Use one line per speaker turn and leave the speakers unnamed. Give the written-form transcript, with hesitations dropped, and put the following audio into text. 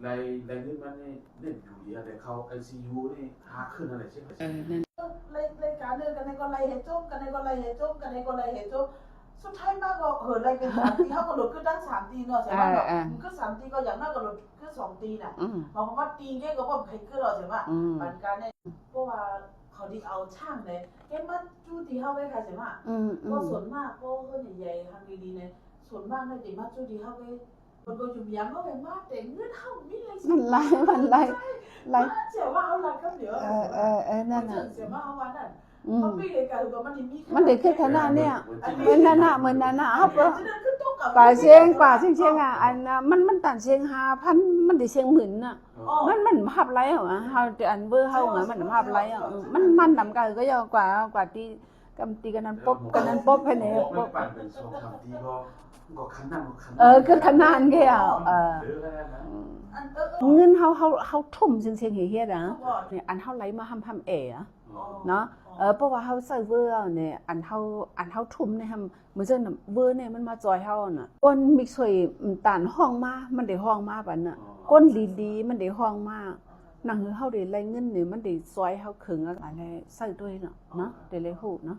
รเงินมันนี่เล่นอยู่ดีแต่เขา ICU นี่หาขึ้นอะไรใช่ไหม
รายการเดินกันในก็ไรเหตุจบกันในก็ไรเหตุจบกันในก็ไรเหตุจบสุดท้ายมากก็รายเป็น3 ตีเขาก็หลุดขึ้นตั้ง3 ตีเนาะใช่ไหมเนาะมันก็3 ตีก็อย่างมากก็หลุดขึ้น2 ตีน่ะบางคนว่าตีแค่ก็บ่ใครขึ้นหรอกใช่ไหมมันการเนี่ยเพราะว่าเขาดีเอาช่างเลยแค่มาจู้ตีเขาไว้ค่ะใช่ไหมก็ส่วนมากก็ใหญ่ๆทางดีๆเนี่ยส่วนมากเนี่ยตีมาจู้ตีเขาไว้มันก็อยู่ยังเขาไปมากแต่เงื่อนเขาไม่เลย
มันไล่
เสียว่าเขาหลักก็เดี๋ยว
นั่นน่ะ
เสียว่าเขาวันนั้นเขาไม่เลยกันก็
มันได้ขึ้นขนาดเนี่ยเหมือนนั่นน่ะเฮาเปป่าเชียงอันมันตันเชียง5,000มันได้เชียงหมื่นน่ะมันภาพไรเหรอเฮาอันเบอร์เฮาเหรอมันภาพไรอ่ะมันนำกันก็ยาวกว่าที่กำตีกันนั้นป๊บให้เนี่ย
ป๊บปั่นเป็น2-3 ตีก็คันนั้น
คือขนาดแค่เงินเฮาทุ่มเชียงเฮียๆนะเนี่ยอันเฮาไหลมาห้ำเเนาะเพราะว่าเฮาใส่เวอร์เนี่ยอันเฮาทุ่มเนี่ยเหมือนจังเวอร์เนี่ยมันมาจอยเฮาน่ะก้นมิกช่วยตานห้องมามันได้ห้องมาบัดน่ะก้นลีมันได้ห้องมาหนังเฮาได้ไหลเงินนี่มันได้ซอยเฮาขึงอะไรใส่ด้วยเนาะได้เลยฮู้เนาะ